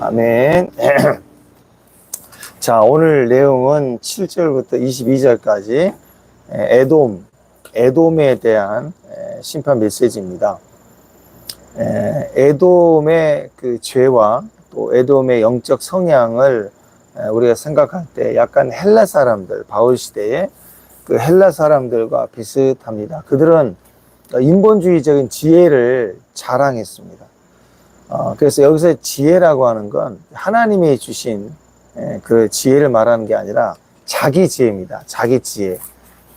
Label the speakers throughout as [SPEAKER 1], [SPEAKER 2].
[SPEAKER 1] 아멘. 자, 오늘 내용은 7절부터 22절까지 에돔에 대한 심판 메시지입니다. 에돔의 그 죄와 또 에돔의 영적 성향을 우리가 생각할 때 약간 헬라 사람들, 바울 시대의 그 헬라 사람들과 비슷합니다. 그들은 인본주의적인 지혜를 자랑했습니다. 그래서 여기서 지혜라고 하는 건 하나님이 주신 그 지혜를 말하는 게 아니라 자기 지혜입니다. 자기 지혜.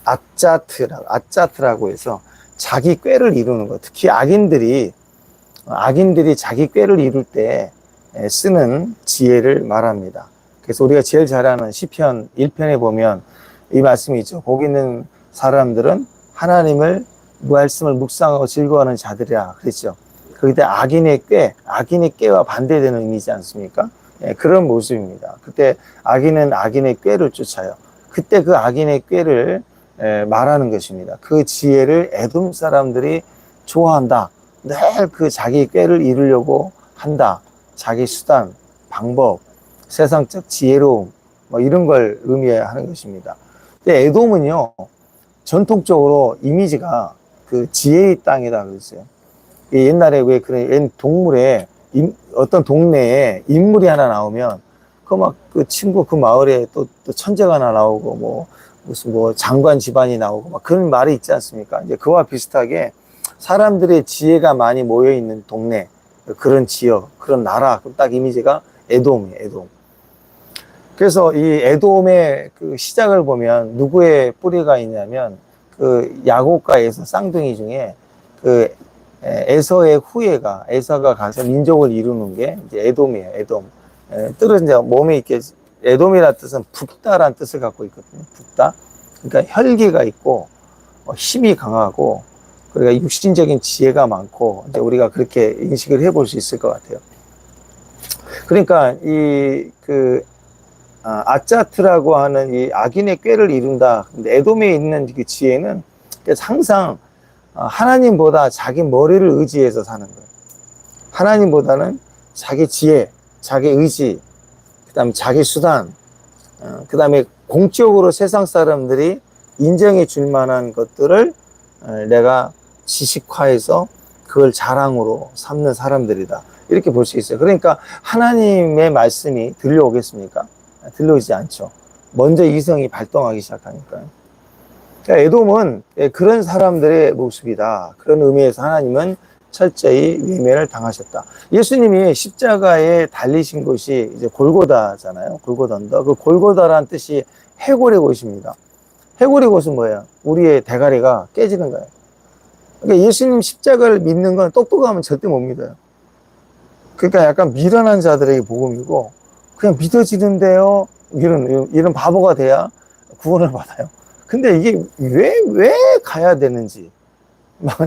[SPEAKER 1] 아짜트라고 해서 자기 꾀를 이루는 것. 특히 악인들이 자기 꾀를 이룰 때 쓰는 지혜를 말합니다. 그래서 우리가 제일 잘 아는 시편 1편에 보면 이 말씀이 있죠. 거기 있는 사람들은 하나님을 말씀을 묵상하고 즐거워하는 자들이라 그랬죠. 그때 악인의 꾀와 반대되는 의미지 않습니까? 그런 모습입니다. 그때 악인은 악인의 꾀를 쫓아요. 그때 그 악인의 꾀를 말하는 것입니다. 그 지혜를 에돔 사람들이 좋아한다. 늘 그 자기 꾀를 이루려고 한다. 자기 수단, 방법, 세상적 지혜로움, 뭐 이런 걸 의미하는 것입니다. 근데 에돔은요, 전통적으로 이미지가 그 지혜의 땅이다 그랬어요. 옛날에 왜 그런 동물에 어떤 동네에 인물이 하나 나오면 그 친구 그 마을에 또 천재가 하나 나오고 무슨 장관 집안이 나오고 막 그런 말이 있지 않습니까? 이제 그와 비슷하게 사람들의 지혜가 많이 모여 있는 동네, 그런 지역, 그런 나라, 딱 이미지가 에돔이에요, 에돔. 그래서 이 에돔의 그 시작을 보면 누구의 뿌리가 있냐면 그 야곱과에서 쌍둥이 중에 그 에서의 후예가 에서가 가서 민족을 이루는 게 이제 에돔이에요. 에돔. 뜻은 이제 몸에 이렇게 에돔이라는 뜻은 붓다라는 뜻을 갖고 있거든요. 붓다. 그러니까 혈기가 있고 힘이 강하고 그러니까 육신적인 지혜가 많고 이제 우리가 그렇게 인식을 해볼 수 있을 것 같아요. 그러니까 아짜트라고 하는 이 악인의 꾀를 이룬다. 근데 에돔에 있는 그 지혜는 항상 하나님보다 자기 머리를 의지해서 사는 거예요. 하나님보다는 자기 지혜, 자기 의지, 그 다음에 자기 수단, 그 다음에 공적으로 세상 사람들이 인정해 줄 만한 것들을 내가 지식화해서 그걸 자랑으로 삼는 사람들이다. 이렇게 볼 수 있어요. 그러니까 하나님의 말씀이 들려오겠습니까? 들려오지 않죠. 먼저 이성이 발동하기 시작하니까요. 그러니까 에돔은 그런 사람들의 모습이다. 그런 의미에서 하나님은 철저히 외면을 당하셨다. 예수님이 십자가에 달리신 곳이 이제 골고다잖아요. 골고다 언덕. 그 골고다라는 뜻이 해골의 곳입니다. 해골의 곳은 뭐예요? 우리의 대가리가 깨지는 거예요. 그러니까 예수님 십자가를 믿는 건 똑똑하면 절대 못 믿어요. 그러니까 약간 미련한 자들에게 복음이고 그냥 믿어지는데요. 이런 바보가 돼야 구원을 받아요. 근데 이게 왜 가야 되는지,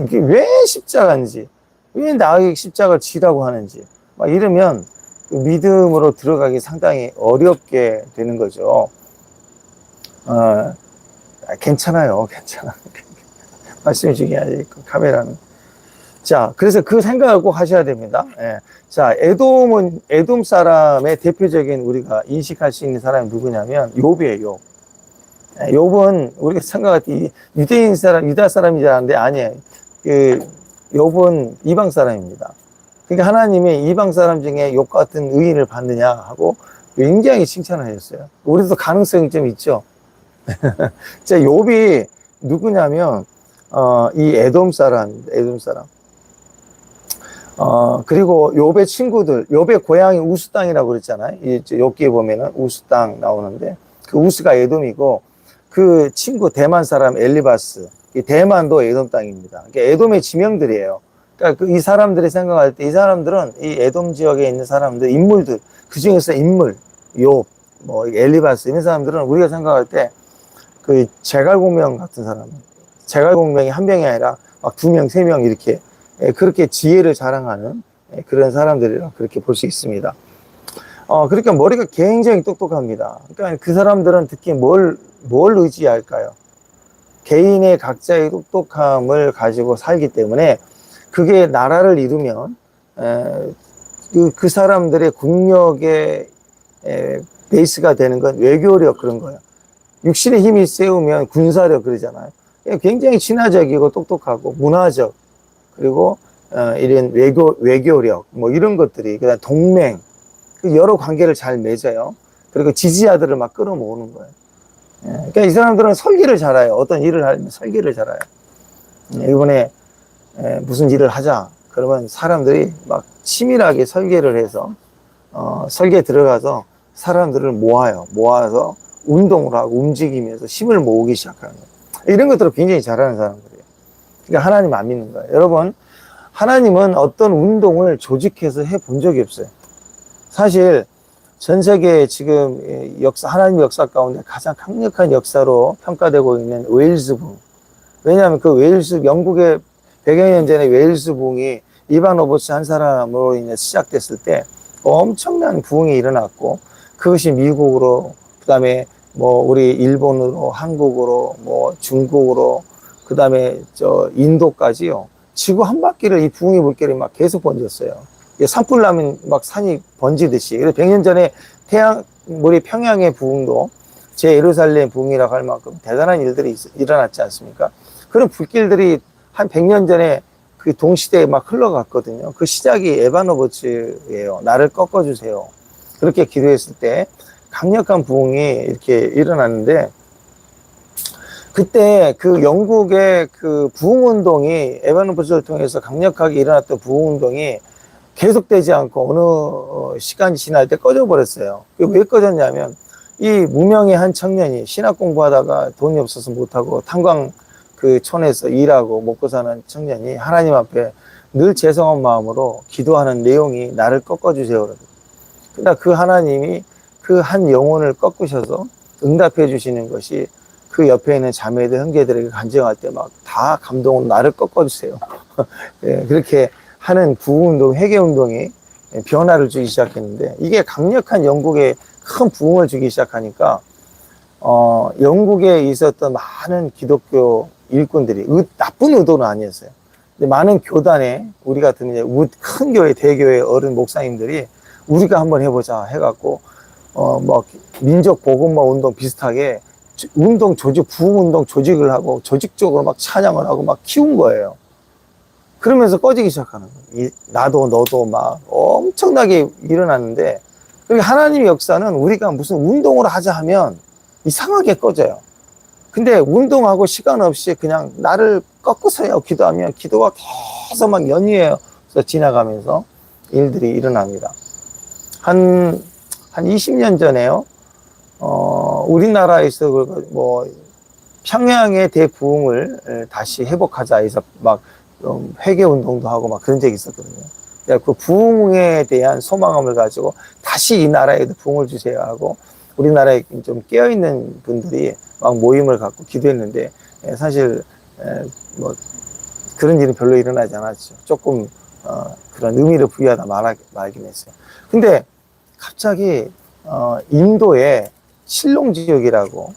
[SPEAKER 1] 이게 왜 십자가인지, 왜 나에게 십자가를 지라고 하는지, 이러면 믿음으로 들어가기 상당히 어렵게 되는 거죠. 괜찮아요. 괜찮아. 말씀이 중요하지, 카메라는. 자, 그래서 그 생각을 꼭 하셔야 됩니다. 자, 에돔 사람의 대표적인 우리가 인식할 수 있는 사람이 누구냐면, 욥이에요, 욥. 욥은 우리가 생각할 때 유다 사람인 줄 알았는데 아니에요. 욥은 이방 사람입니다. 그러니까 하나님이 이방 사람 중에 욥 같은 의인을 받느냐 하고 굉장히 칭찬을 하셨어요. 우리도 가능성이 좀 있죠. 자, 욥이 누구냐면 이 에돔 사람입니다. 에돔 사람. 그리고 욥의 친구들, 욥의 고향이 우스 땅이라고 그랬잖아요. 욥기에 보면은 우스 땅 나오는데 그 우스가 에돔이고 그 친구 대만 사람 엘리바스, 대만도 에돔 땅입니다. 그러니까 에돔의 지명들이에요. 그러니까 이 사람들이 생각할 때 이 사람들은 이 에돔 지역에 있는 사람들, 인물들, 그 중에서 인물, 욥, 엘리바스 이런 사람들은 우리가 생각할 때 그 제갈공명 같은 사람, 제갈공명이 한 명이 아니라 막 2명, 3명 이렇게 그렇게 지혜를 자랑하는 그런 사람들이라 그렇게 볼 수 있습니다. 그러니까 머리가 굉장히 똑똑합니다. 그러니까 그 사람들은 특히 뭘 의지할까요? 개인의 각자의 똑똑함을 가지고 살기 때문에 그게 나라를 이루면 그 사람들의 국력의 베이스가 되는 건 외교력 그런 거예요. 육신의 힘이 세우면 군사력 그러잖아요. 굉장히 친화적이고 똑똑하고 문화적 그리고 이런 외교력 뭐 이런 것들이 그다음 동맹 여러 관계를 잘 맺어요. 그리고 지지자들을 막 끌어모으는 거예요. 그러니까 이 사람들은 설계를 잘해요. 어떤 일을 하면 설계를 잘해요. 이번에 무슨 일을 하자 그러면 사람들이 막 치밀하게 설계를 해서 설계 들어가서 사람들을 모아서 운동을 하고 움직이면서 힘을 모으기 시작하는 거예요. 이런 것들을 굉장히 잘하는 사람들이에요. 그러니까 하나님 안 믿는 거예요. 여러분, 하나님은 어떤 운동을 조직해서 해본 적이 없어요. 사실 전 세계 지금 하나님의 역사 가운데 가장 강력한 역사로 평가되고 있는 웨일스 부흥. 왜냐하면 그 영국의 100여 년 전에 웨일스 부흥이 이반 오버츠 한 사람으로 인해 시작됐을 때 엄청난 부흥이 일어났고, 그것이 미국으로, 그 다음에 뭐 우리 일본으로, 한국으로, 뭐 중국으로, 그 다음에 인도까지요. 지구 한 바퀴를 이 부흥의 물결이 막 계속 번졌어요. 산불 나면 막 산이 번지듯이. 100년 전에 우리 평양의 부흥도 제 예루살렘 부흥이라고 할 만큼 대단한 일들이 일어났지 않습니까? 그런 불길들이 한 100년 전에 그 동시대에 막 흘러갔거든요. 그 시작이 에바노버츠예요. 나를 꺾어주세요. 그렇게 기도했을 때 강력한 부흥이 이렇게 일어났는데, 그때 그 영국의 그 부흥운동이 에바노버츠를 통해서 강력하게 일어났던 부흥운동이 계속되지 않고 어느 시간이 지날 때 꺼져버렸어요. 왜 꺼졌냐면, 이 무명의 한 청년이 신학 공부하다가 돈이 없어서 못하고 탄광 그 촌에서 일하고 먹고 사는 청년이 하나님 앞에 늘 죄송한 마음으로 기도하는 내용이 나를 꺾어주세요. 그러니까 그 하나님이 그 한 영혼을 꺾으셔서 응답해 주시는 것이 그 옆에 있는 자매들, 형제들에게 간증할 때 막 다 감동으로 나를 꺾어주세요. 네, 그렇게 하는 부흥운동, 회개운동이 변화를 주기 시작했는데, 이게 강력한 영국의 큰 부흥을 주기 시작하니까 영국에 있었던 많은 기독교 일꾼들이 나쁜 의도는 아니었어요. 근데 많은 교단에 우리 같은 이제 큰 교회, 대교회 어른 목사님들이 우리가 한번 해보자 해갖고 뭐 민족 복음화 운동 비슷하게 운동 조직, 부흥운동 조직을 하고 조직적으로 막 찬양을 하고 막 키운 거예요. 그러면서 꺼지기 시작하는 거예요. 나도 너도 막 엄청나게 일어났는데, 하나님의 역사는 우리가 무슨 운동을 하자 하면 이상하게 꺼져요. 근데 운동하고 시간 없이 그냥 나를 꺾어서요 기도하면 기도가 계속 막 연이어서 지나가면서 일들이 일어납니다. 한 20년 전에요. 우리나라에서 뭐 평양의 대부흥을 다시 회복하자 해서 막 회개 운동도 하고 막 그런 적이 있었거든요. 그 부흥에 대한 소망감을 가지고 다시 이 나라에도 부흥을 주세요 하고 우리나라에 좀 깨어있는 분들이 막 모임을 갖고 기도했는데, 사실 뭐 그런 일은 별로 일어나지 않았죠. 조금 그런 의미를 부여하다 말긴 했어요. 근데 갑자기 인도의 실롱 지역이라고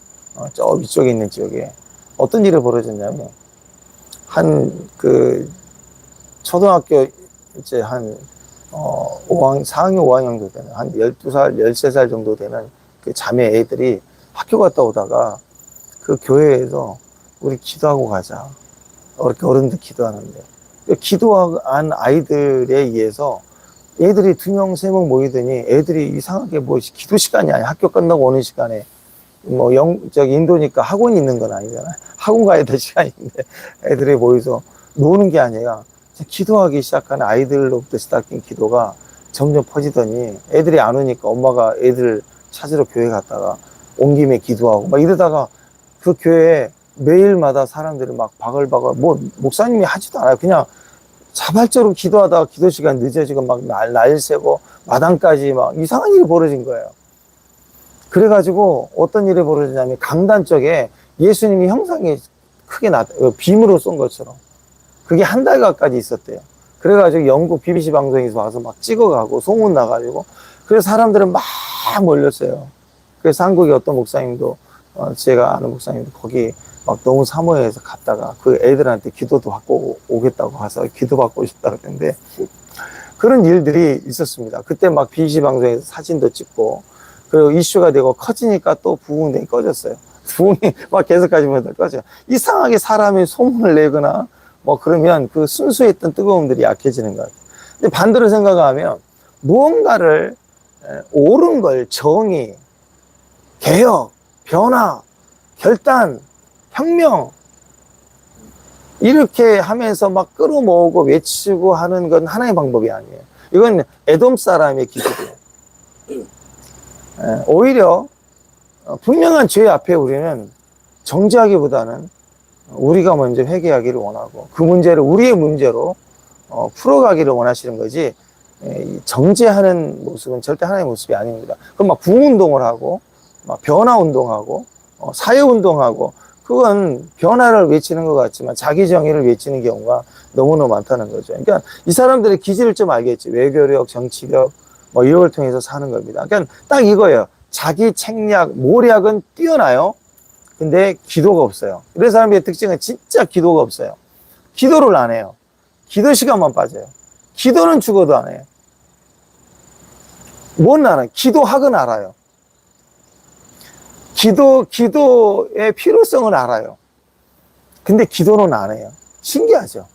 [SPEAKER 1] 저 위쪽에 있는 지역에 어떤 일이 벌어졌냐면, 한 초등학교 이제 한 4학년 5학년 정도 되는 한 12살 13살 정도 되는 그 자매 애들이 학교 갔다 오다가 그 교회에서 우리 기도하고 가자, 이렇게 어른들 기도하는데, 기도한 아이들에 의해서 애들이 2명 3명 모이더니 애들이 이상하게 뭐 기도 시간이 아니야. 학교 끝나고 오는 시간에 뭐 인도니까 학원이 있는 건 아니잖아요. 학원 가야 될 시간인데 애들이 모여서 노는 게 아니라 기도하기 시작하는 아이들로부터 시작된 기도가 점점 퍼지더니 애들이 안 오니까 엄마가 애들 찾으러 교회 갔다가 온 김에 기도하고 막 이러다가 그 교회에 매일마다 사람들이 막 바글바글, 뭐 목사님이 하지도 않아요. 그냥 자발적으로 기도하다가 기도 시간 늦어지고 막 날 새고 마당까지 막 이상한 일이 벌어진 거예요. 그래가지고 어떤 일이 벌어지냐면, 강단 쪽에 예수님이 형상이 크게 빔으로 쏜 것처럼 그게 한 달 가까이 있었대요. 그래가지고 영국 BBC 방송에서 와서 막 찍어가고 소문 나가지고, 그래서 사람들은 막 몰렸어요. 그래서 한국의 어떤 목사님도 제가 아는 목사님도 거기 막 너무 사모해서 갔다가 그 애들한테 기도도 받고 오겠다고 가서 기도 받고 싶다 그랬는데, 그런 일들이 있었습니다. 그때 막 BBC 방송에서 사진도 찍고, 그리고 이슈가 되고 커지니까 또 부흥등이 꺼졌어요. 부흥이 막 계속 가지면 꺼져요. 이상하게 사람이 소문을 내거나 뭐 그러면 그 순수했던 뜨거움들이 약해지는 것 같아요. 근데 반대로 생각하면 무언가를 옳은 걸 정의, 개혁, 변화, 결단, 혁명 이렇게 하면서 막 끌어모으고 외치고 하는 건 하나의 방법이 아니에요. 이건 에돔 사람의 기술이에요. 오히려 분명한 죄 앞에 우리는 정죄하기보다는 우리가 먼저 회개하기를 원하고 그 문제를 우리의 문제로 풀어가기를 원하시는 거지, 정죄하는 모습은 절대 하나의 모습이 아닙니다. 그럼 막 부흥운동을 하고 막 변화운동하고 사회운동하고, 그건 변화를 외치는 것 같지만 자기 정의를 외치는 경우가 너무너무 많다는 거죠. 그러니까 이 사람들의 기질을 좀 알겠지. 외교력, 정치력 뭐 이런 걸 통해서 사는 겁니다. 그러니까 딱 이거예요. 자기 책략, 모략은 뛰어나요. 근데 기도가 없어요. 이런 사람의 특징은 진짜 기도가 없어요. 기도를 안 해요. 기도 시간만 빠져요. 기도는 죽어도 안 해요. 뭔 알아요? 기도학은 알아요. 기도의 필요성을 알아요. 근데 기도는 안 해요. 신기하죠?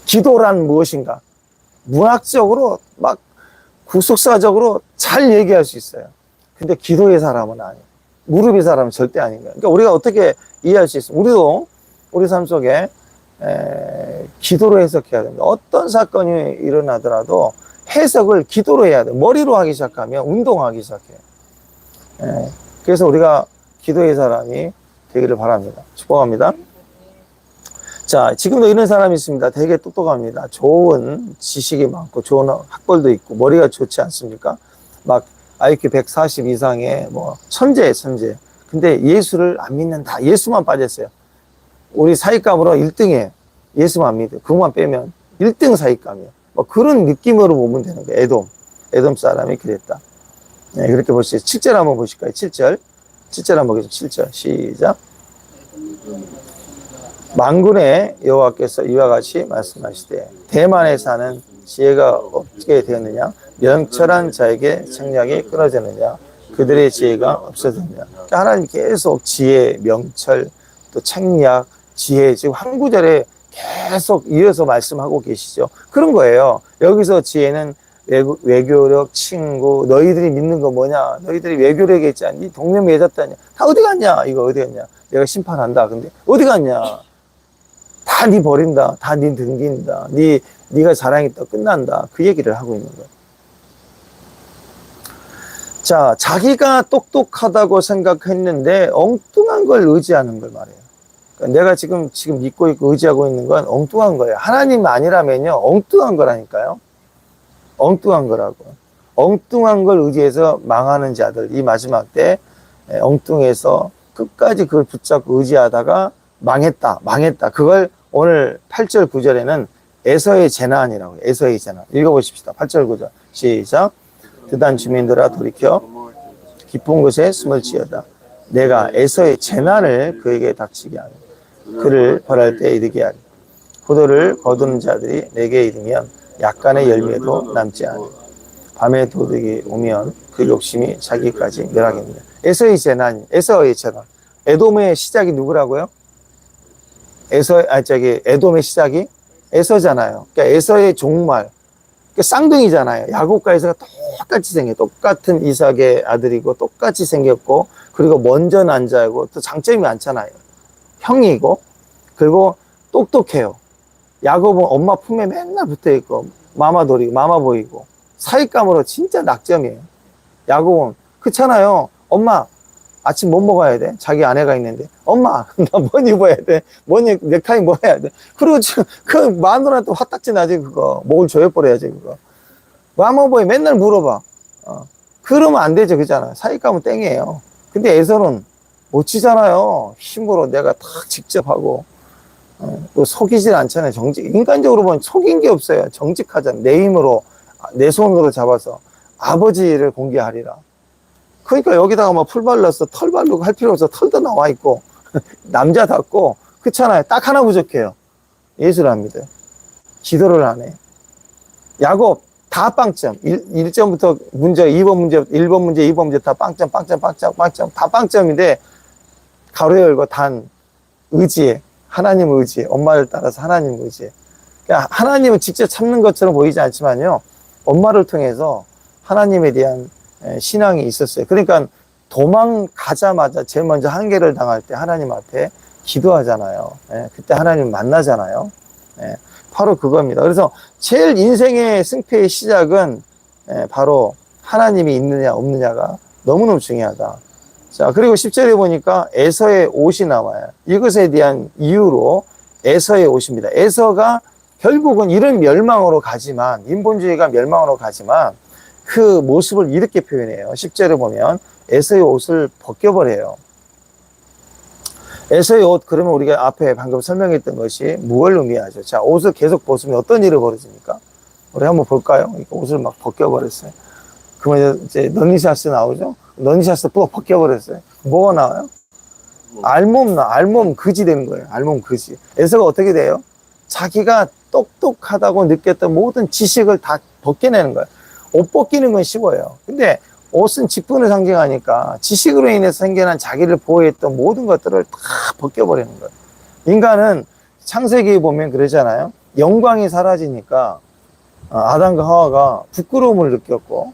[SPEAKER 1] 기도란 무엇인가? 문학적으로 막 구속사적으로 잘 얘기할 수 있어요. 근데 기도의 사람은 아니에요. 무릎의 사람은 절대 아닌 거예요. 그러니까 우리가 어떻게 이해할 수 있어요? 우리도 우리 삶 속에 기도로 해석해야 됩니다. 어떤 사건이 일어나더라도 해석을 기도로 해야 돼요. 머리로 하기 시작하면 운동하기 시작해요. 그래서 우리가 기도의 사람이 되기를 바랍니다. 축복합니다. 자, 지금도 이런 사람이 있습니다. 되게 똑똑합니다. 좋은 지식이 많고 좋은 학벌도 있고 머리가 좋지 않습니까? 막 IQ 140 이상의 뭐 천재. 근데 예수를 안 믿는다. 예수만 빠졌어요. 우리 사익감으로 1등이에요. 예수만 안 믿어요. 그것만 빼면 1등 사익감이에요. 뭐 그런 느낌으로 보면 되는 거예요. 에돔 사람이 그랬다. 네, 그렇게 볼 수 있어요. 7절 한번 보실까요? 7절 한번 보겠습니다. 7절 시작. 만군의 여호와께서 이와 같이 말씀하시되 대만에 사는 지혜가 어떻게 되었느냐? 명철한 자에게 책략이 끊어졌느냐? 그들의 지혜가 없어졌느냐? 그러니까 하나님 계속 지혜, 명철, 또 책략, 지혜, 지금 한 구절에 계속 이어서 말씀하고 계시죠. 그런 거예요. 여기서 지혜는 외교력, 친구, 너희들이 믿는 거 뭐냐? 너희들이 외교력이 있지 않니? 동맹 맺었다냐? 다 어디 갔냐? 이거 어디 갔냐? 내가 심판한다. 근데 어디 갔냐? 다 니 버린다. 다 니 등긴다. 니가 자랑했다. 끝난다. 그 얘기를 하고 있는 거예요. 자, 자기가 똑똑하다고 생각했는데 엉뚱한 걸 의지하는 걸 말해요. 그러니까 내가 지금 믿고 있고 의지하고 있는 건 엉뚱한 거예요. 하나님 아니라면요, 엉뚱한 거라니까요. 엉뚱한 거라고. 엉뚱한 걸 의지해서 망하는 자들, 이 마지막 때 엉뚱해서 끝까지 그걸 붙잡고 의지하다가 망했다. 그걸 오늘 8절 9절에는 에서의 재난이라고 해요. 에서의 재난. 읽어보십시다. 8절 9절 시작. 드단 주민들아 돌이켜 깊은 곳에 숨을 지어다. 내가 에서의 재난을 그에게 닥치게 하리. 그를 벌할 때 이르게 하리. 포도를 거두는 자들이 내게 이르면 약간의 열매도 남지 않으리. 밤에 도둑이 오면 그 욕심이 자기까지 멸하겠느냐. 에서의 재난. 에돔의 시작이 누구라고요? 에돔의 시작이 에서잖아요. 그러니까 에서의 종말. 그러니까 쌍둥이잖아요. 야곱과 에서가 똑같이 생겨. 똑같은 이삭의 아들이고 똑같이 생겼고, 그리고 먼저 난 자고 또 장점이 많잖아요. 형이고, 그리고 똑똑해요. 야곱은 엄마 품에 맨날 붙어 있고, 마마 보이고, 사익감으로 진짜 낙점이에요. 야곱은 그렇잖아요. 엄마 아침 뭐 먹어야 돼? 자기 아내가 있는데, 엄마 나 뭐 입어야 돼? 넥타이 뭐 해야 돼? 그리고 지금 그 마누라한테 화딱지 나지. 그거 목을 조여버려야지. 그거 마마보이 맨날 물어봐. 그러면 안 되죠. 그잖아요. 사익감은 땡이에요. 근데 에서는 못 치잖아요. 힘으로 내가 탁 직접 하고, 또 속이질 않잖아요. 인간적으로 보면 속인 게 없어요. 정직하잖아요. 내 힘으로, 내 손으로 잡아서 아버지를 공개하리라. 그러니까 여기다가 뭐 풀 발라서 털 바르고 할 필요 없어. 털도 나와 있고, 남자답고, 그렇잖아요. 딱 하나 부족해요. 예수를 안 믿어요. 기도를 안 해요. 야곱 다 빵점. 1점부터 문제, 2번 문제, 1번 문제, 2번 문제 다 빵점, 빵점, 빵점, 빵점, 다 빵점인데, 가로 열고 단, 의지에, 하나님 의지에, 엄마를 따라서 하나님 의지에. 그러니까 하나님은 직접 참는 것처럼 보이지 않지만요, 엄마를 통해서 하나님에 대한 신앙이 있었어요. 그러니까 도망가자마자 제일 먼저 한계를 당할 때 하나님 앞에 기도하잖아요. 그때 하나님 만나잖아요. 바로 그겁니다. 그래서 제일 인생의 승패의 시작은 바로 하나님이 있느냐 없느냐가 너무너무 중요하다. 자, 그리고 10절에 보니까 에서의 옷이 나와요. 이것에 대한 이유로 에서의 옷입니다. 에서가 결국은 이런 멸망으로 가지만, 인본주의가 멸망으로 가지만 그 모습을 이렇게 표현해요. 10절에 보면 에서의 옷을 벗겨버려요. 에서의 옷, 그러면 우리가 앞에 방금 설명했던 것이 무엇을 의미하죠? 자, 옷을 계속 벗으면 어떤 일이 벌어집니까? 우리 한번 볼까요? 옷을 막 벗겨버렸어요. 그러면 이제 너니샤스 나오죠? 너니샤스 또 벗겨버렸어요. 뭐가 나와요? 알몸 그지 되는 거예요. 알몸 그지. 에서가 어떻게 돼요? 자기가 똑똑하다고 느꼈던 모든 지식을 다 벗겨내는 거예요. 옷 벗기는 건 쉬워요. 근데 옷은 직분을 상징하니까 지식으로 인해서 생겨난 자기를 보호했던 모든 것들을 다 벗겨버리는 거예요. 인간은 창세기에 보면 그러잖아요. 영광이 사라지니까 아담과 하와가 부끄러움을 느꼈고,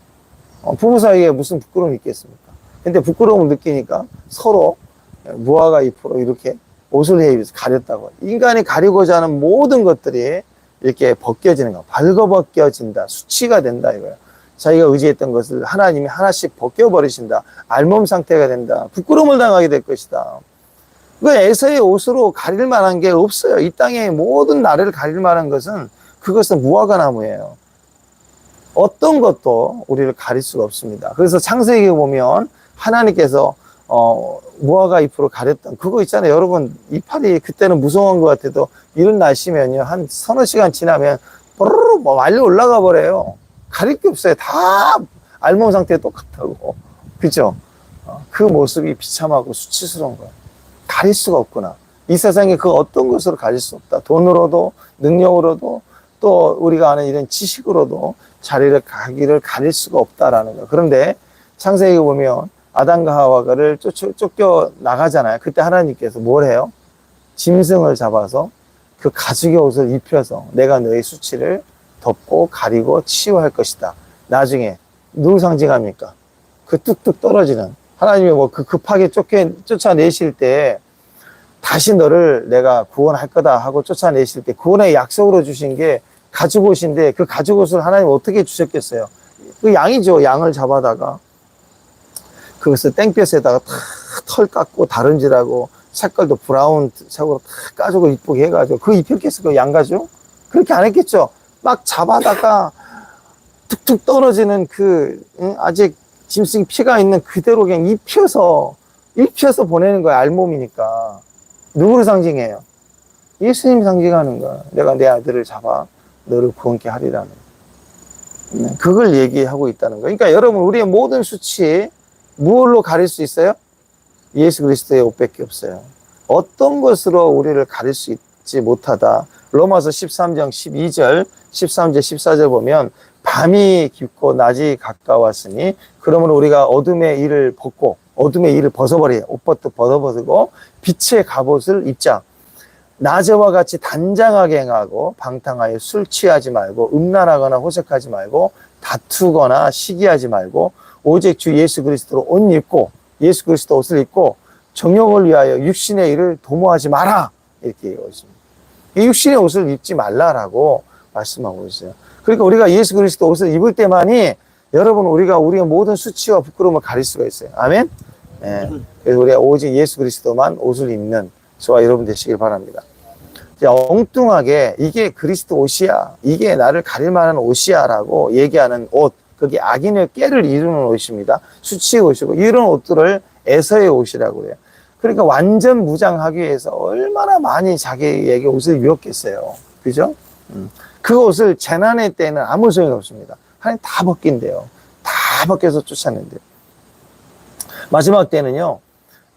[SPEAKER 1] 부부 사이에 무슨 부끄러움이 있겠습니까? 근데 부끄러움을 느끼니까 서로 무화과 잎으로 이렇게 옷을 해입어서 가렸다고. 인간이 가리고자 하는 모든 것들이 이렇게 벗겨지는 거, 발거벗겨진다, 수치가 된다 이거예요. 자기가 의지했던 것을 하나님이 하나씩 벗겨버리신다. 알몸 상태가 된다. 부끄러움을 당하게 될 것이다. 그 에서의 옷으로 가릴 만한 게 없어요. 이 땅의 모든 나를 가릴 만한 것은 그것은 무화과 나무예요. 어떤 것도 우리를 가릴 수가 없습니다. 그래서 창세기에 보면 하나님께서 무화과 잎으로 가렸던 그거 있잖아요. 여러분, 이파리 그때는 무서운 것 같아도 이런 날씨면요, 한 서너 시간 지나면 뽀르르 말려 올라가 버려요. 가릴 게 없어요. 다 알몸 상태 똑같다고. 그죠? 그 모습이 비참하고 수치스러운 거예요. 가릴 수가 없구나. 이 세상에 그 어떤 것으로 가릴 수 없다. 돈으로도, 능력으로도, 또 우리가 아는 이런 지식으로도 자리를 가릴 수가 없다라는 거예요. 그런데 창세기에 보면 아담과 하와를 쫓겨 나가잖아요. 그때 하나님께서 뭘 해요? 짐승을 잡아서 그 가죽의 옷을 입혀서 내가 너의 수치를 덮고 가리고 치유할 것이다. 나중에 누구 상징합니까? 그 뚝뚝 떨어지는 하나님이 뭐 그 급하게 쫓아내실 때 다시 너를 내가 구원할 거다 하고 쫓아내실 때 구원의 약속으로 주신 게 가죽옷인데 그 가죽옷을 하나님 어떻게 주셨겠어요? 그 양이죠. 양을 잡아다가 그것을 땡볕에다가 다 털 깎고 다른질하고 색깔도 브라운 색으로 다 가죽을 이쁘게 해가지고 그 입혔겠어요? 양가죽? 그렇게 안 했겠죠? 막 잡아다가 툭툭 떨어지는 아직 짐승 피가 있는 그대로 그냥 입혀서 보내는 거야. 알몸이니까. 누구를 상징해요? 예수님 상징하는 거야. 내가 내 아들을 잡아 너를 구원케 하리라는. 그걸 얘기하고 있다는 거예요. 그러니까 여러분, 우리의 모든 수치 무엇로 가릴 수 있어요? 예수 그리스도의 옷밖에 없어요. 어떤 것으로 우리를 가릴 수 있지 못하다. 로마서 13장 12절, 13절, 14절 보면 밤이 깊고 낮이 가까웠으니 그러므로 우리가 어둠의 일을 벗어버려. 옷부터 벗어버리고 빛의 갑옷을 입자. 낮에와 같이 단장하게 행하고 방탕하여 술 취하지 말고 음란하거나 호색하지 말고 다투거나 시기하지 말고 오직 주 예수 그리스도로 옷 입고 예수 그리스도 옷을 입고 정욕을 위하여 육신의 일을 도모하지 마라. 이렇게 얘기하고 있습니다. 이 육신의 옷을 입지 말라라고 말씀하고 있어요. 그러니까 우리가 예수 그리스도 옷을 입을 때만이 여러분 우리의 모든 수치와 부끄러움을 가릴 수가 있어요. 아멘? 네. 그래서 우리가 오직 예수 그리스도만 옷을 입는 저와 여러분 되시길 바랍니다. 엉뚱하게 이게 그리스도 옷이야, 이게 나를 가릴 만한 옷이야 라고 얘기하는 옷, 그게 악인의 꾀를 이루는 옷입니다. 수치의 옷이고 이런 옷들을 에서의 옷이라고 해요. 그러니까 완전 무장하기 위해서 얼마나 많이 자기에게 옷을 입었겠어요. 그죠? 그 옷을 재난의 때는 아무 소용이 없습니다. 하나님 다 벗긴대요. 다 벗겨서 쫓아낸대요. 마지막 때는요,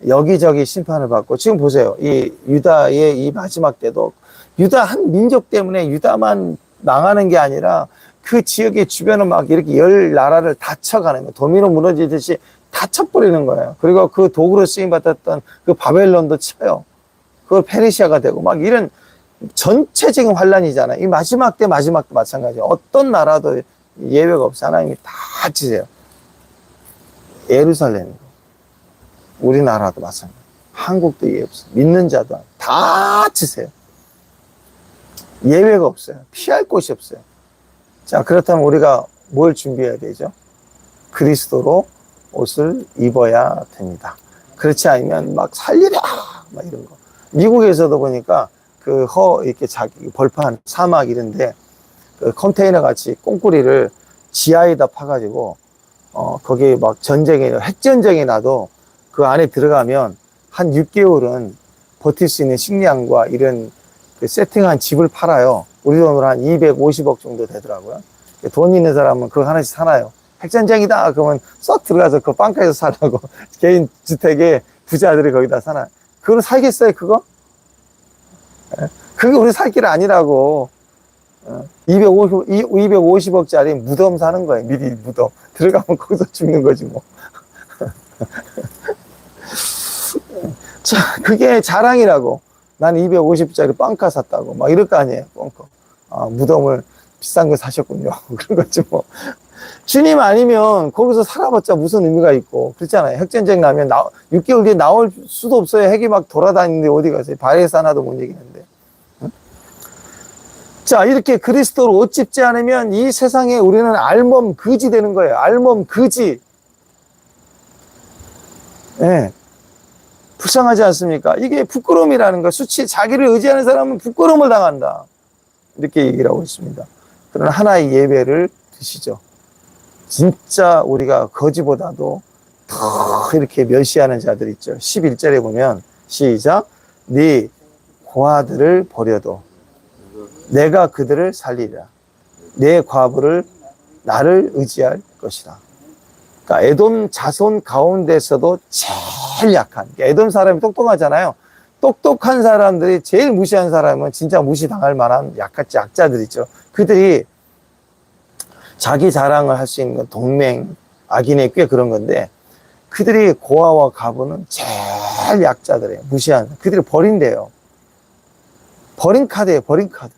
[SPEAKER 1] 여기저기 심판을 받고, 지금 보세요. 이 유다의 이 마지막 때도 유다 한 민족 때문에 유다만 망하는 게 아니라 그 지역의 주변을 막 이렇게 열 나라를 다 쳐가는 거예요. 도미노 무너지듯이 다 쳐버리는 거예요. 그리고 그 도구로 쓰임받았던 그 바벨론도 쳐요. 그걸 페르시아가 되고 막 이런 전체적인 환란이잖아요. 이 마지막 때 마지막도 마찬가지예요. 어떤 나라도 예외가 없어요. 하나님이 다 치세요. 예루살렘, 우리나라도 마찬가지. 한국도 예외 없어요. 믿는 자도 다 치세요. 예외가 없어요. 피할 곳이 없어요. 자, 그렇다면 우리가 뭘 준비해야 되죠? 그리스도로 옷을 입어야 됩니다. 그렇지 않으면 막 살리라! 막 이런 거. 미국에서도 보니까 이렇게 자기 벌판, 사막 이런데 그 컨테이너 같이 꽁꾸리를 지하에다 파가지고, 거기에 막 핵전쟁이 나도 그 안에 들어가면 한 6개월은 버틸 수 있는 식량과 이런 그 세팅한 집을 팔아요. 우리 돈으로 한 250억 정도 되더라고요. 돈 있는 사람은 그거 하나씩 사나요. 핵전쟁이다! 그러면 썩 들어가서 그 빵가에서 살라고 개인 주택에 부자들이 거기다 사나요. 그걸 살겠어요, 그거? 그게 우리 살 길 아니라고. 250억짜리 무덤 사는 거예요. 미리 무덤. 들어가면 거기서 죽는 거지, 뭐. 자, 그게 자랑이라고. 난 250짜리 빵카 샀다고. 막 이럴 거 아니에요, 뻥커. 무덤을 비싼 거 사셨군요. 그런 거지, 뭐. 주님 아니면 거기서 살아봤자 무슨 의미가 있고. 그렇잖아요. 핵전쟁 나면 6개월 뒤에 나올 수도 없어요. 핵이 막 돌아다니는데 어디 가세요? 바이러스 하나도 못 이기는데. 응? 자, 이렇게 그리스도로 옷 짚지 않으면 이 세상에 우리는 알몸 거지 되는 거예요. 알몸 거지. 예. 불쌍하지 않습니까? 이게 부끄러움이라는 거. 수치, 자기를 의지하는 사람은 부끄러움을 당한다. 이렇게 얘기를 하고 있습니다. 그러나 하나의 예배를 드시죠. 진짜 우리가 거지보다도 더 이렇게 멸시하는 자들 있죠. 11절에 보면 시작. 네 고아들을 버려도 내가 그들을 살리리라. 내 과부를 나를 의지할 것이라. 그러니까 에돔 자손 가운데서도 제일 약한, 에돔 사람이 똑똑하잖아요. 똑똑한 사람들이 제일 무시한 사람은 진짜 무시당할 만한 약자들이죠. 그들이 자기 자랑을 할 수 있는 건 동맹, 악인의 꽤 그런 건데, 그들이 고아와 과부는 제일 약자들이에요. 무시한. 그들이 버린대요. 버린 카드예요, 버린 카드.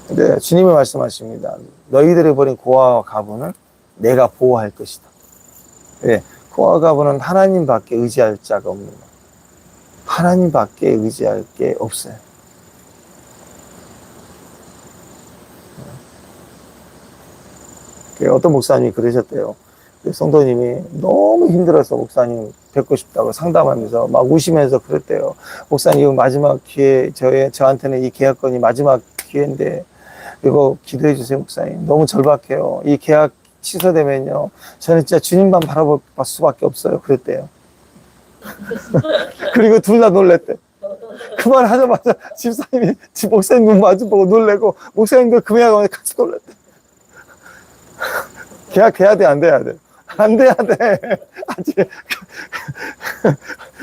[SPEAKER 1] 근데 주님이 말씀하십니다. 너희들이 버린 고아와 과부는 내가 보호할 것이다. 왜? 고아와 과부는 하나님밖에 의지할 자가 없는 거예요. 하나님밖에 의지할 게 없어요. 어떤 목사님이 그러셨대요. 성도님이 너무 힘들어서 목사님 뵙고 싶다고 상담하면서 막 우시면서 그랬대요. 목사님, 마지막 기회, 저한테는 이 계약건이 마지막 기회인데, 이거 기도해 주세요, 목사님. 너무 절박해요. 이 계약 취소되면요, 저는 진짜 주님만 바라볼 수밖에 없어요. 그랬대요. 그리고 둘 다 놀랬대. 그 말 하자마자 집사님이 목사님 눈 마주보고 놀래고, 목사님도 그 계약하고 같이 놀랬대. 계약해야 돼, 안 돼야 돼? 안 돼야 돼. 아직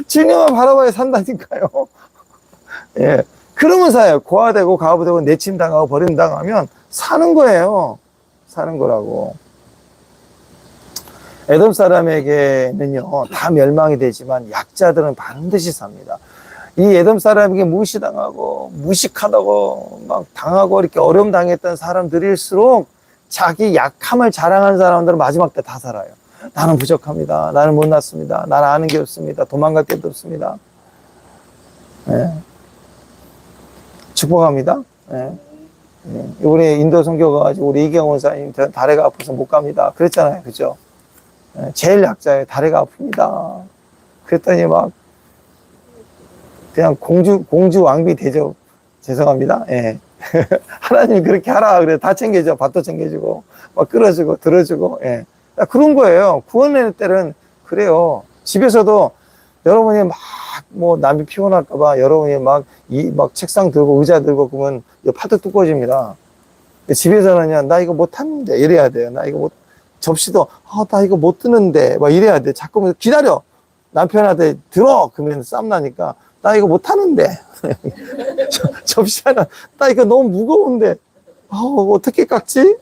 [SPEAKER 1] 주님만 바라봐야 산다니까요. 예. 그러면 사요. 고아되고 과부되고 내침당하고 버림당하면 사는 거예요. 사는 거라고. 에돔 사람에게는요, 다 멸망이 되지만 약자들은 반드시 삽니다. 이 에돔 사람에게 무시당하고 무식하다고 막 당하고 이렇게 어려움 당했던 사람들일수록 자기 약함을 자랑하는 사람들은 마지막 때 다 살아요. 나는 부족합니다. 나는 못났습니다. 나는 아는 게 없습니다. 도망갈 데도 없습니다. 네. 축복합니다. 네. 네. 이번에 인도 선교 가가지고 우리 이경원 사님 다리가 아파서 못 갑니다. 그랬잖아요. 그죠? 네. 제일 약자예요. 다리가 아픕니다. 그랬더니 막 그냥 공주 왕비 대접. 죄송합니다. 예. 하나님이 그렇게 하라. 그래. 다 챙겨줘. 밭도 챙겨주고, 막 끌어주고, 들어주고, 예. 그런 거예요. 구원의 때는 그래요. 집에서도 여러분이 남이 피곤할까봐 여러분이 막 책상 들고 의자 들고 그러면 파도 두꺼워집니다. 집에서는요, 나 이거 못하는데. 이래야 돼요. 나 이거 접시도, 나 이거 못 드는데. 막 이래야 돼. 자꾸 기다려. 남편한테 들어. 그러면 쌈나니까 나 이거 못하는데. 접시 하나, 나 이거 너무 무거운데. 어떻게 깎지?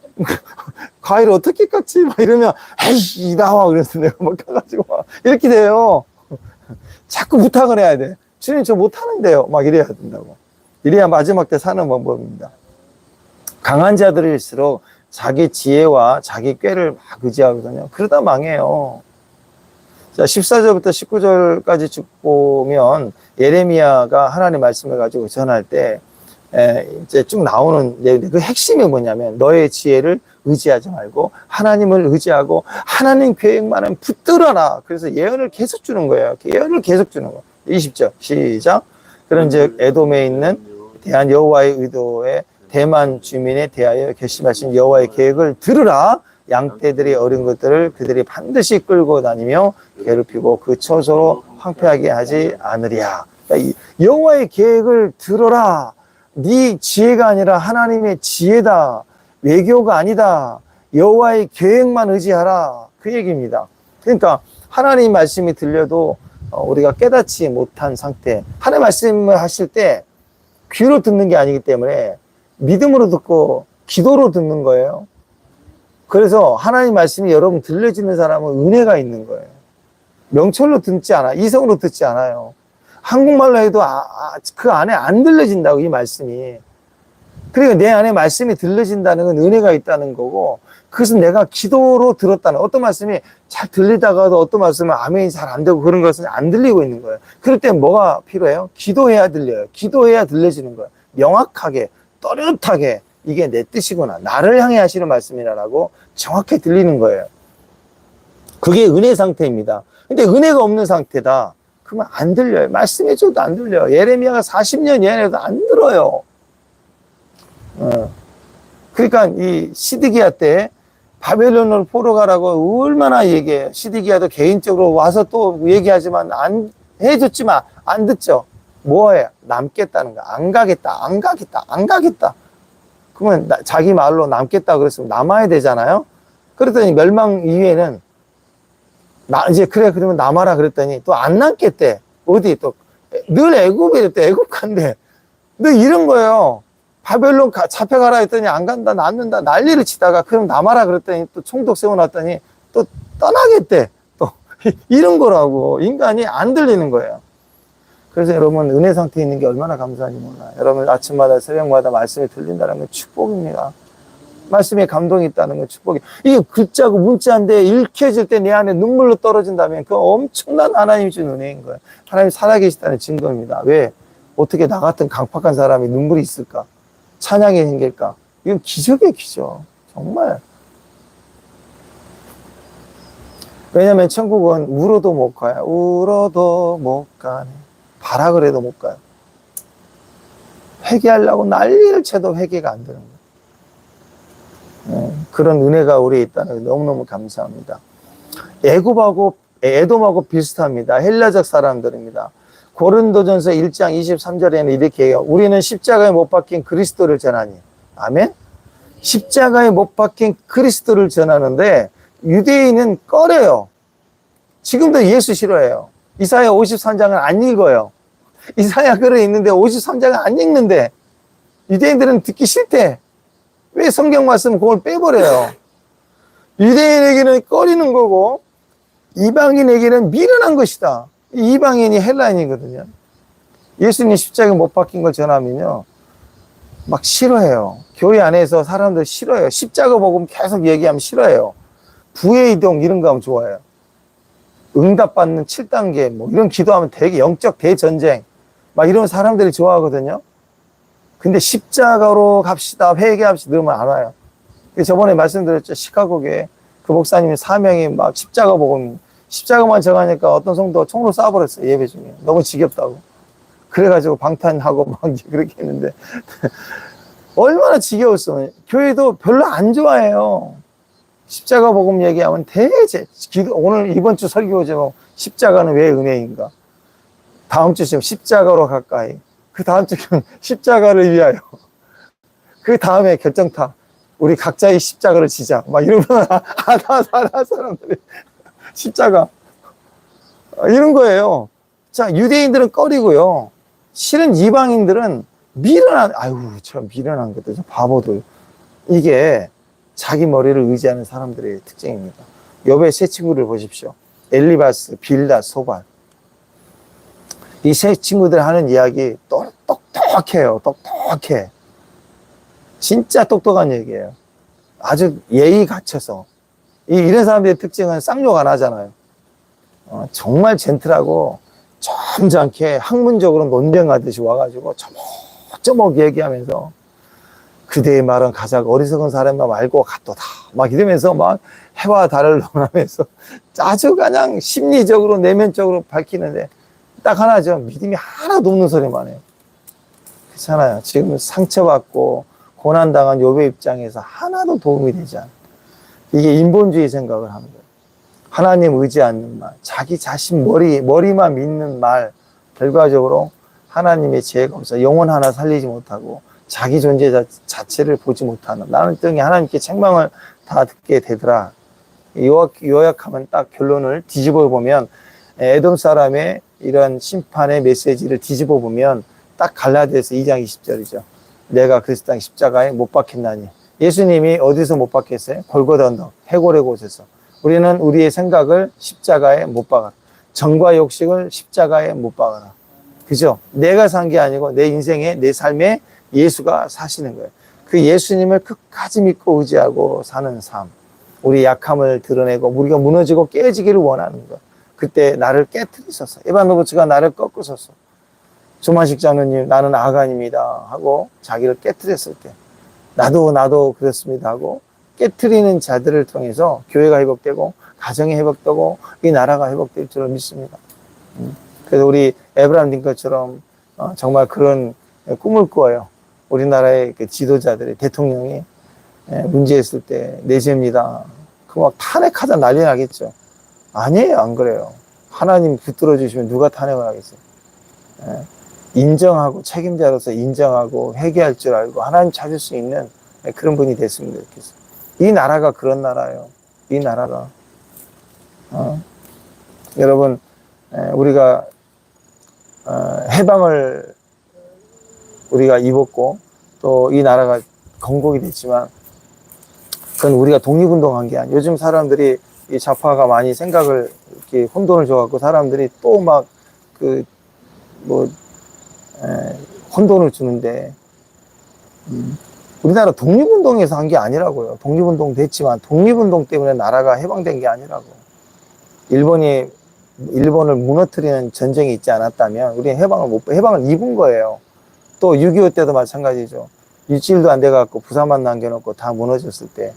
[SPEAKER 1] 과일을 어떻게 깎지? 막 이러면, 에이, 나와. 그래서 내가 막 가가지고 막 이렇게 돼요. 자꾸 부탁을 해야 돼. 주님, 저 못하는데요. 막 이래야 된다고. 이래야 마지막 때 사는 방법입니다. 강한 자들일수록 자기 지혜와 자기 꾀를 막 의지하거든요. 그러다 망해요. 자, 14절부터 19절까지 쭉 보면 예레미야가 하나님 말씀을 가지고 전할 때 이제 쭉 나오는 내용, 그 핵심이 뭐냐면 너의 지혜를 의지하지 말고 하나님을 의지하고 하나님 계획만은 붙들어라. 그래서 예언을 계속 주는 거예요. 예언을 계속 주는 거예요. 20절 시작. 그런즉 에돔에 있는 대한 여호와의 의도에 대만 주민에 대하여 결심하신 여호와의 계획을 들으라. 양떼들이 어린 것들을 그들이 반드시 끌고 다니며 괴롭히고 그 처소로 황폐하게 하지 않으리야. 그러니까 여호와의 계획을 들어라. 네 지혜가 아니라 하나님의 지혜다. 외교가 아니다. 여호와의 계획만 의지하라. 그 얘기입니다. 그러니까 하나님 말씀이 들려도 우리가 깨닫지 못한 상태. 하나님 말씀을 하실 때 귀로 듣는 게 아니기 때문에 믿음으로 듣고 기도로 듣는 거예요. 그래서 하나님 말씀이 여러분 들려지는 사람은 은혜가 있는 거예요. 명철로 듣지 않아. 이성으로 듣지 않아요. 한국말로 해도 그 안에 안 들려진다고, 이 말씀이. 그러니까 내 안에 말씀이 들려진다는 건 은혜가 있다는 거고, 그것은 내가 기도로 들었다는, 어떤 말씀이 잘 들리다가도 어떤 말씀은 아멘이 잘 안 되고 그런 것은 안 들리고 있는 거예요. 그럴 때 뭐가 필요해요? 기도해야 들려요. 기도해야 들려지는 거예요. 명확하게, 또렷하게 이게 내 뜻이구나. 나를 향해 하시는 말씀이라고 정확히 들리는 거예요. 그게 은혜 상태입니다. 근데 은혜가 없는 상태다. 그러면 안 들려요. 말씀해줘도 안 들려요. 예레미야가 40년 예언해도 안 들어요. 그러니까 이 시드기야 때 바벨론을 포로 가라고 얼마나 얘기해요. 시드기야도 개인적으로 와서 또 얘기하지만 안 해줬지만 안 듣죠. 뭐해? 남겠다는 거야. 안 가겠다, 안 가겠다, 안 가겠다. 그러면 자기 말로 남겠다 그랬으면 남아야 되잖아요. 그랬더니 멸망 이후에는 이제 그래 그러면 남아라 그랬더니 또 안 남겠대. 어디 또 늘 애굽이랬대. 애굽 간대. 늘 이런 거예요. 바벨론 잡혀가라 했더니 안 간다, 남는다, 난리를 치다가 그럼 남아라 그랬더니 또 총독 세워놨더니 또 떠나겠대. 또 이런 거라고. 인간이 안 들리는 거예요. 그래서 여러분 은혜 상태에 있는 게 얼마나 감사한지 몰라요. 여러분 아침마다 새벽마다 말씀이 들린다는 건 축복입니다. 말씀에 감동이 있다는 건 축복이에요. 이게 글자고 문자인데 읽혀질 때 내 안에 눈물로 떨어진다면 그건 엄청난 하나님이 준 은혜인 거예요. 하나님 살아계시다는 증거입니다. 왜? 어떻게 나 같은 강팍한 사람이 눈물이 있을까? 찬양이 생길까? 이건 기적이에요, 기적. 정말. 왜냐면 천국은 울어도 못 가요. 울어도 못 가네. 바라 그래도 못 가요. 회개하려고 난리를 쳐도 회개가 안 되는 거예요. 그런 은혜가 우리에 있다는 게 너무너무 감사합니다. 애굽하고 에돔하고 비슷합니다. 헬라적 사람들입니다. 고린도전서 1장 23절에는 이렇게 해요. 우리는 십자가에 못 박힌 그리스도를 전하니. 아멘? 십자가에 못 박힌 그리스도를 전하는데 유대인은 꺼려요. 지금도 예수 싫어해요. 이사야 53장을 안 읽어요. 이사야 글에 있는데 53장을 안 읽는데 유대인들은 듣기 싫대. 왜 성경 말씀 그걸 빼버려요? 유대인에게는 꺼리는 거고 이방인에게는 미련한 것이다. 이방인이 헬라인이거든요. 예수님 십자가에 못 박힌 걸 전하면요 막 싫어해요. 교회 안에서 사람들 싫어해요. 십자가 복음 계속 얘기하면 싫어해요. 부의 이동 이런 거 하면 좋아해요. 응답받는 7단계 뭐 이런 기도하면 되게 영적 대전쟁 막 이런 사람들이 좋아하거든요. 근데 십자가로 갑시다 회개합시다 이러면 안 와요. 저번에 말씀드렸죠. 시카고교회 그 목사님이 사명이 막 십자가 복음 십자가만 정하니까 어떤 성도가 총으로 쏴버렸어요. 예배 중에 너무 지겹다고. 그래가지고 방탄하고 막 그렇게 했는데 얼마나 지겨웠어. 교회도 별로 안 좋아해요. 십자가 복음 얘기하면 대체 오늘 이번 주 설교 제목 십자가는 왜 은혜인가? 다음 주 십자가로 가까이. 그 다음 주는 십자가를 위하여. 그 다음에 결정타. 우리 각자의 십자가를 지자. 막 이러면 하나 사람들이 십자가 이런 거예요. 자, 유대인들은 꺼리고요. 실은 이방인들은 아유, 저 미련한 것들, 저 바보들. 이게 자기 머리를 의지하는 사람들의 특징입니다. 욥의 세 친구를 보십시오. 엘리바스, 빌닷, 소발. 이 세 친구들 하는 이야기 똑똑해요. 똑똑해. 진짜 똑똑한 얘기예요. 아주 예의 갖춰서. 이런 사람들의 특징은 쌍욕 안 하잖아요. 정말 젠틀하고 점잖게 학문적으로 논쟁하듯이 와가지고 조목조목 얘기하면서 그대의 말은 가장 어리석은 사람만 말고 같도다. 막 이러면서 막 해와 달을 논하면서 아주 그냥 심리적으로 내면적으로 밝히는데 딱 하나죠. 믿음이 하나도 없는 소리만 해요. 그렇잖아요. 지금 상처받고 고난당한 욥의 입장에서 하나도 도움이 되지 않아요. 이게 인본주의 생각을 하는 거예요. 하나님 의지 않는 말, 자기 자신 머리만 믿는 말, 결과적으로 하나님의 지혜가 없어 영혼 하나 살리지 못하고 자기 존재 자체를 보지 못하는, 나는 등에 하나님께 책망을 다 듣게 되더라. 요약하면 딱 결론을 뒤집어 보면, 에돔 사람의 이런 심판의 메시지를 뒤집어 보면 딱 갈라디아서 2장 20절이죠. 내가 그리스도 땅 십자가에 못 박혔나니. 예수님이 어디서 못 박혔어요? 골고다 언덕, 해골의 곳에서. 우리는 우리의 생각을 십자가에 못 박아라. 정과 욕식을 십자가에 못 박아라. 그죠? 내가 산 게 아니고 내 인생에, 내 삶에 예수가 사시는 거예요. 그 예수님을 끝까지 믿고 의지하고 사는 삶. 우리 약함을 드러내고 우리가 무너지고 깨지기를 원하는 것. 그때 나를 깨트리소서. 에반노브츠가 나를 꺾으소서. 조만식 장로님, 나는 아간입니다 하고 자기를 깨트렸을 때 나도 그렇습니다 하고 깨트리는 자들을 통해서 교회가 회복되고 가정이 회복되고 이 나라가 회복될 줄을 믿습니다. 그래서 우리 에브라임 링컨처럼 정말 그런 꿈을 꾸어요. 우리나라의 그 지도자들이, 대통령이 문제 있을 때 내세입니다. 그 막 탄핵하다 난리 나겠죠. 아니에요, 안 그래요. 하나님 붙들어 주시면 누가 탄핵을 하겠어요. 인정하고 책임자로서 인정하고 회개할 줄 알고 하나님 찾을 수 있는 그런 분이 됐으면 좋겠어요. 이 나라가 그런 나라예요. 이 나라가. 여러분, 우리가 해방을 우리가 입었고 또 이 나라가 건국이 됐지만 그건 우리가 독립운동한 게 아니에요. 요즘 사람들이 이 좌파가 많이 생각을 이렇게 혼돈을 줘갖고 사람들이 또 막 혼돈을 주는데 우리나라 독립운동에서 한 게 아니라고요. 독립운동 됐지만 독립운동 때문에 나라가 해방된 게 아니라고. 일본을 무너뜨리는 전쟁이 있지 않았다면 우리는 해방을 입은 거예요. 또 6.25 때도 마찬가지죠. 일주일도 안 돼갖고 부산만 남겨놓고 다 무너졌을 때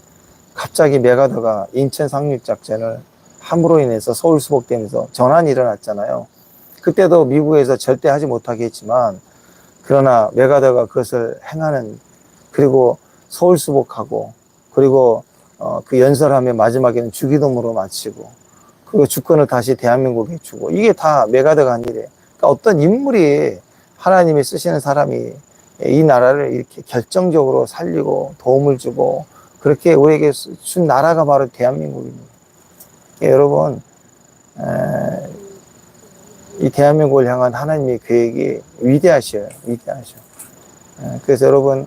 [SPEAKER 1] 갑자기 메가더가 인천 상륙작전을 함으로 인해서 서울 수복되면서 전환이 일어났잖아요. 그때도 미국에서 절대 하지 못하게 했지만 그러나 메가더가 그것을 행하는, 그리고 서울 수복하고 그리고 그 연설하며 마지막에는 주기도문으로 마치고 그리고 주권을 다시 대한민국에 주고, 이게 다 메가더가 한 일이에요. 그러니까 어떤 인물이, 하나님이 쓰시는 사람이 이 나라를 이렇게 결정적으로 살리고 도움을 주고 그렇게 우리에게 준 나라가 바로 대한민국입니다. 여러분, 이 대한민국을 향한 하나님의 계획이 위대하셔요. 위대하셔. 그래서 여러분,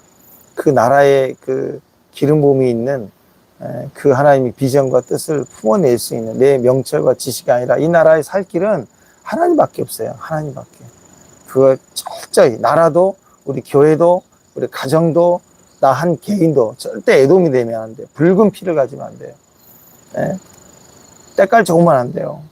[SPEAKER 1] 그 나라의 그 기름 부음이 있는 그 하나님의 비전과 뜻을 품어낼 수 있는 내 명철과 지식이 아니라 이 나라에 살 길은 하나님밖에 없어요. 하나님밖에. 그걸 철저히, 나라도 우리 교회도 우리 가정도 나 한 개인도 절대 애돔이 되면 안 돼요. 붉은 피를 가지면 안 돼요. 때깔 좋으면 안 돼요.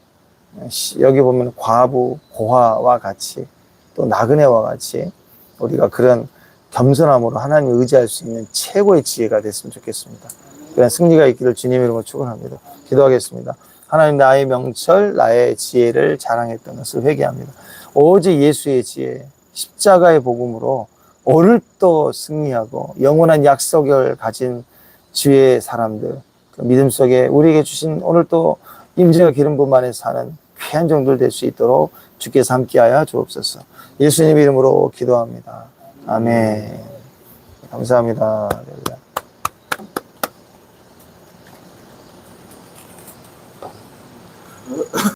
[SPEAKER 1] 여기 보면 과부, 고아와 같이 또 나그네와 같이 우리가 그런 겸손함으로 하나님을 의지할 수 있는 최고의 지혜가 됐으면 좋겠습니다. 그런 승리가 있기를 주님의 이름으로 축원합니다. 기도하겠습니다. 하나님, 나의 명철, 나의 지혜를 자랑했던 것을 회개합니다. 오직 예수의 지혜, 십자가의 복음으로 오늘도 승리하고 영원한 약속을 가진 주의 사람들, 그 믿음 속에 우리에게 주신 오늘도 임재와 기름 부음 안에 사는 귀한 종들 될 수 있도록 주께서 함께하여 주옵소서. 예수님 이름으로 기도합니다. 아멘. 감사합니다.